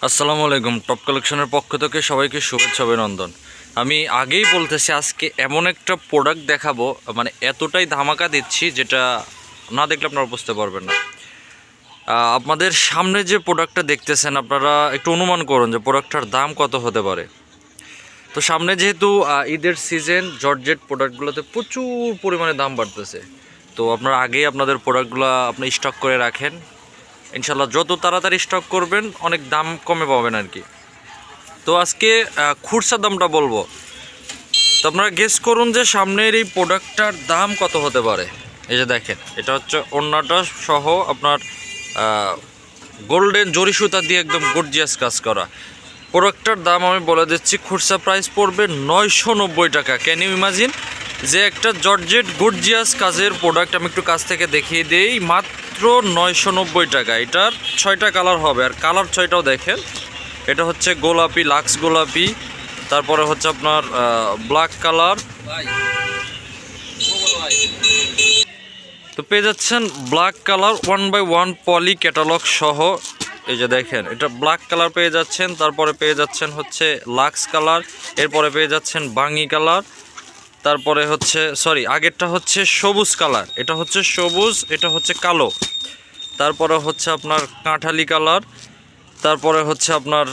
আসসালামু আলাইকুম। টপ কালেকশনের পক্ষ থেকে সবাইকে শুভেচ্ছা অভিনন্দন। আমি আগেই বলতেছি আজকে এমন একটা প্রোডাক্ট দেখাবো, মানে এতটাই ধামাকা দিচ্ছি যেটা না দেখলে আপনারা বুঝতে পারবেন না। আপনাদের সামনে যে প্রোডাক্টটা দেখতেছেন আপনারা একটু অনুমান করুন যে প্রোডাক্টটার দাম কত হতে পারে। তো সামনে যেহেতু ঈদের সিজন, জর্জেট প্রোডাক্টগুলোতে প্রচুর পরিমাণে দাম বাড়তেছে। তো আপনারা আগেই আপনাদের প্রোডাক্টগুলো আপনি স্টক করে রাখেন। ইনশাল্লাহ যত তাড়াতাড়ি স্টক করবেন অনেক দাম কমে পাবেন আর কি। তো আজকে খুচরা দামটা বলবো। তো আপনারা গেস করুন যে সামনের এই প্রোডাক্টটার দাম কত হতে পারে। এই যে দেখেন, এটা হচ্ছে ওড়নাটা সহ আপনার গোল্ডেন জরি সুতা দিয়ে একদম গর্জিয়াস কাজ করা। প্রোডাক্টটার দাম আমি বলে দিচ্ছি, খুচরা প্রাইস পড়বে 990 টাকা। ক্যান ইউ ইমাজিন যে একটা জর্জেট গর্জিয়াস কাজের প্রোডাক্ট আমি একটু কাছ থেকে দেখিয়ে দিই, মাত্র 990 টাকা। এটার 6টা কালার হবে, আর কালার 6টাও দেখেন। এটা হচ্ছে গোলাপি, লাক্স গোলাপি, তারপরে হচ্ছে আপনার ব্ল্যাক কালার। তো পেয়ে যাচ্ছেন ব্ল্যাক কালার 1/1 পলি ক্যাটালগ সহ। এই যে দেখেন, এটা ব্ল্যাক কালার পেয়ে যাচ্ছেন, তারপরে পেয়ে যাচ্ছেন হচ্ছে লাক্স কালার, এরপরে পেয়ে যাচ্ছেন বাঙ্গি কালার, তারপরে হচ্ছে আগেরটা হচ্ছে সবুজ কালার, এটা হচ্ছে সবুজ, এটা হচ্ছে কালো, তারপরে হচ্ছে আপনার কাঁঠালি কালার, তারপরে হচ্ছে আপনার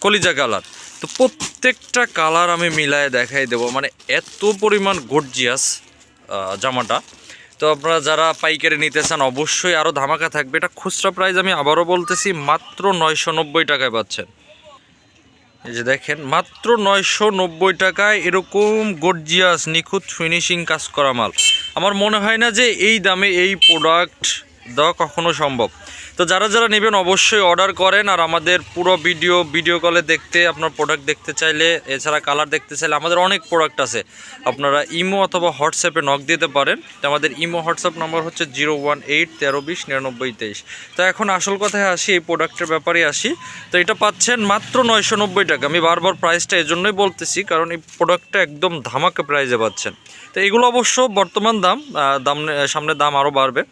কলিজা কালার। তো প্রত্যেকটা কালার আমি মিলায়ে দেখাই দেবো, মানে এত পরিমাণ গর্জিয়াস জামাটা। তো আপনারা যারা পাইকারি নিতে চান অবশ্যই আরও ধামাকা থাকবে। এটা খুচরা প্রাইস আমি আবারও বলতেছি, মাত্র 990 টাকায় পাচ্ছেন। এই যে দেখেন, মাত্র 990 টাকায় এরকম গর্জিয়াস নিখুঁত ফিনিশিং কাজ করা মাল। আমার মনে হয় না যে এই দামে এই প্রোডাক্ট দেওয়া কখনো সম্ভব। তো যারা যারা নেবেন অবশ্যই অর্ডার করেন। আর আমাদের পুরো ভিডিও কলে দেখতে, আপনার প্রোডাক্ট দেখতে চাইলে, এছাড়া কালার দেখতে চাইলে আমাদের অনেক প্রোডাক্ট আছে, আপনারা ইমো অথবা হোয়াটসঅ্যাপে নক দিতে পারেন। তো আমাদের ইমো হোয়াটসঅ্যাপ নম্বর হচ্ছে 018 1320 99 23। তো এখন আসল কথায় আসি, এই প্রোডাক্টের ব্যাপারে আসি। তো এটা পাচ্ছেন মাত্র 990 টাকা। আমি বারবার প্রাইসটা এজন্যই বলতেছি কারণ এই প্রোডাক্টটা একদম ধামাকা প্রাইসে পাচ্ছেন। তো এগুলো অবশ্য বর্তমান দাম সামনে দাম আরও বাড়বে।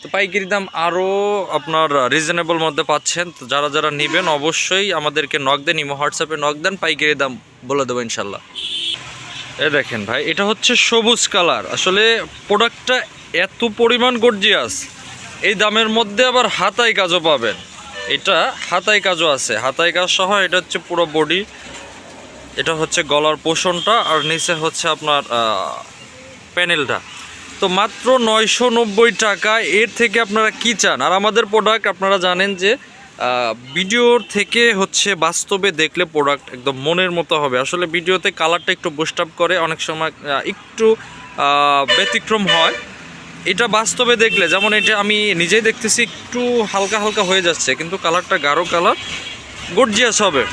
তো পাইকারি দাম আরও আপনার রিজনেবল মধ্যে পাচ্ছেন। তো যারা যারা নেবেন অবশ্যই আমাদেরকে নক দেন, ইমো হোয়াটসঅ্যাপে নক দেন, পাইকারি দাম বলে দেবো ইনশাল্লাহ। এ দেখেন ভাই, এটা হচ্ছে সবুজ কালার। আসলে প্রোডাক্টটা এত পরিমাণ গর্জিয়াস, এই দামের মধ্যে আবার হাতায় কাজও পাবেন। এটা হাতায় কাজও আছে, হাতায় কাজ সহ। এটা হচ্ছে পুরো বডি, এটা হচ্ছে গলার পোষণটা, আর নিচে হচ্ছে আপনার প্যানেলটা। তো মাত্র 990 টাকা, এর থেকে আপনারা কি চান? আর আমাদের প্রোডাক্ট আপনারা জানেন যে ভিডিওর থেকে হচ্ছে বাস্তবে দেখলে প্রোডাক্ট একদম মনের মতো হবে। আসলে ভিডিওতে কালারটা একটু বুস্ট আপ করে, অনেক সময় একটু ব্যতিক্রম হয়। এটা বাস্তবে দেখলে, যেমন এটা আমি নিজেই দেখতেছি একটু হালকা হালকা হয়ে যাচ্ছে, কিন্তু কালারটা গাঢ় কালার, গর্জিয়াস হবে।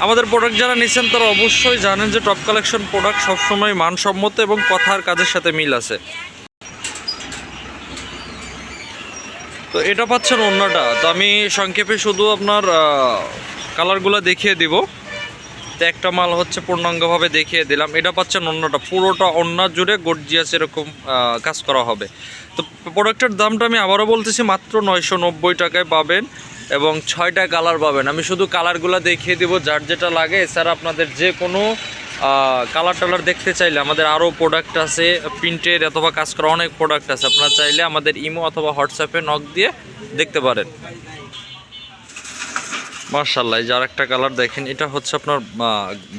আমাদের প্রোডাক্ট যারা নিচ্ছেন তারা অবশ্যই জানেন যে টপ কালেকশন প্রোডাক্ট সবসময় মানসম্মত এবং কথার কাজের সাথে মিল আছে। তো এটা পাচ্ছেন ওড়নাটা। তো আমি সংক্ষেপে শুধু আপনার কালারগুলো দেখিয়ে দিব। তো একটা মাল হচ্ছে পূর্ণাঙ্গভাবে দেখিয়ে দিলাম। এটা পাচ্ছেন ওড়নাটা, পুরোটা ওড়না জুড়ে গর্জিয়াস এরকম কাজ করা হবে। তো প্রোডাক্টের দামটা আমি আবারও বলতেছি, মাত্র 990 টাকায় পাবেন এবং 6টা কালার পাবেন। আমি শুধু কালারগুলো দেখিয়ে দিব, যার যেটা লাগে। এছাড়া আপনাদের যে কোনো কালার টালার দেখতে চাইলে আমাদের আরও প্রোডাক্ট আছে, প্রিন্টের অথবা কাজ করা অনেক প্রোডাক্ট আছে। আপনারা চাইলে আমাদের ইমো অথবা হোয়াটসঅ্যাপে নক দিয়ে দেখতে পারেন। মার্শাল্লাহ, এই যে আরেকটা কালার দেখেন, এটা হচ্ছে আপনার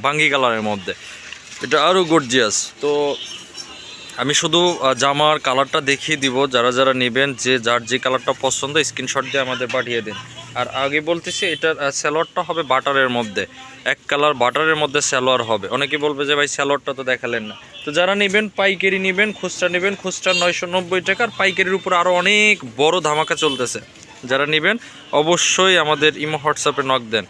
বাঙ্গি কালারের মধ্যে, এটা আরও গর্জিয়াস। তো আমি শুধু জামার কালারটা দেখিয়ে দিব, যারা যারা নেবেন যে যার যে কালারটা পছন্দ স্ক্রিনশট দিয়ে আমাদের পাঠিয়ে দিন। আর আগে বলতেছি, এটার স্যালোয়ারটা হবে বাটারের মধ্যে, এক কালার বাটারের মধ্যে স্যালোয়ার হবে। অনেকে বলবে যে ভাই স্যালোয়ারটা তো দেখালেন না। তো যারা নেবেন পাইকারি নেবেন, খুচরা নেবেন, খুচরা 990 টাকার, পাইকারির উপর আরও অনেক বড় ধামাকা চলতেছে। যারা নেবেন অবশ্যই আমাদের ইমো হোয়াটসঅ্যাপে নক দেন।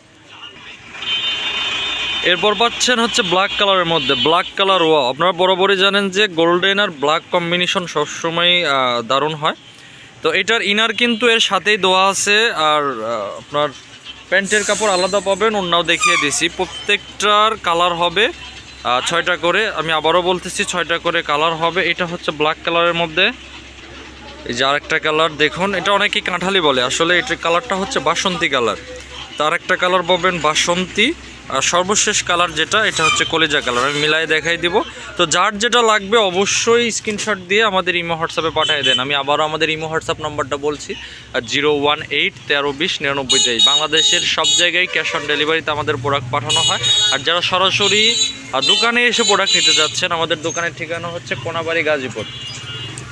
এরপর পাচ্ছেন হচ্ছে ব্ল্যাক কালারের মধ্যে, ব্ল্যাক কালার। আপনারা বরাবরই জানেন যে গোল্ডেন আর ব্ল্যাক কম্বিনেশন সবসময় দারুণ হয়। তো এটার ইনার কিন্তু এর সাথেই দেওয়া আছে, আর আপনার প্যান্টের কাপড় আলাদা পাবেন। ওড়নাও দেখিয়ে দিছি। প্রত্যেকটার কালার হবে 6টা করে। আমি আবারও বলতেছি 6টা করে কালার হবে। এটা হচ্ছে ব্ল্যাক কালারের মধ্যে। এই যে আরেকটা কালার দেখুন, এটা অনেকেই কাঁঠালি বলে, আসলে এটার কালারটা হচ্ছে বাসন্তী কালার। তার একটা কালার পাবেন বাসন্তী, আর সর্বশেষ কালার যেটা এটা হচ্ছে কলিজা কালার। আমি মিলাই দেখাই দিব। তো যার যেটা লাগবে অবশ্যই স্ক্রিনশট দিয়ে আমাদের ইমো হোয়াটসঅ্যাপে পাঠিয়ে দেন। আমি আবারও আমাদের ইমো হোয়াটসঅ্যাপ নাম্বারটা বলছি, 018 1320 99 বাংলাদেশের সব জায়গায় ক্যাশ অন ডেলিভারিতে আমাদের প্রোডাক্ট পাঠানো হয়। আর যারা সরাসরি দোকানে এসে প্রোডাক্ট নিতে যাচ্ছেন, আমাদের দোকানের ঠিকানা হচ্ছে কোনাবাড়ি গাজীপুর।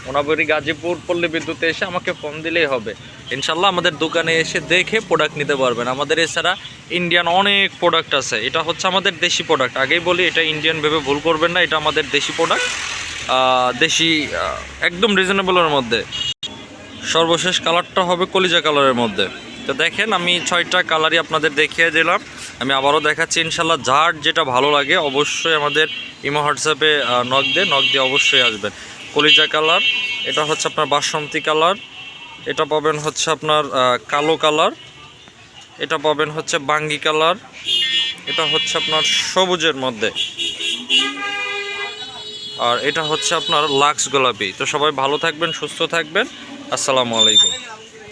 কোনাবাড়ি গাজীপুর পল্লী বিদ্যুতে এসে আমাকে ফোন দিলেই হবে। ইনশাল্লাহ আমাদের দোকানে এসে দেখে প্রোডাক্ট নিতে পারবেন। আমাদের এছাড়া ইন্ডিয়ান অনেক প্রোডাক্ট আছে। এটা হচ্ছে আমাদের দেশি প্রোডাক্ট, আগেই বলি এটা ইন্ডিয়ান ভেবে ভুল করবেন না, এটা আমাদের দেশি প্রোডাক্ট, দেশি, একদম রিজনেবলের মধ্যে। সর্বশেষ কালারটা হবে কলিজা কালারের মধ্যে। তো দেখেন আমি 6টা কালারই আপনাদের দেখিয়ে দিলাম। আমি আবারও দেখাচ্ছি। ইনশাল্লাহ যার যেটা ভালো লাগে অবশ্যই আমাদের ইমো হোয়াটসঅ্যাপে নক দিয়ে অবশ্যই আসবেন। কলিজা কালার, এটা হচ্ছে আপনার বাসন্তী কালার, এটা পাবেন হচ্ছে আপনার কালো কালার, এটা পাবেন হচ্ছে বাঙ্গি কালার, এটা হচ্ছে আপনার সবুজের মধ্যে, আর এটা হচ্ছে আপনার লাক্স গোলাপি। তো সবাই ভালো থাকবেন, সুস্থ থাকবেন। আসসালামু আলাইকুম।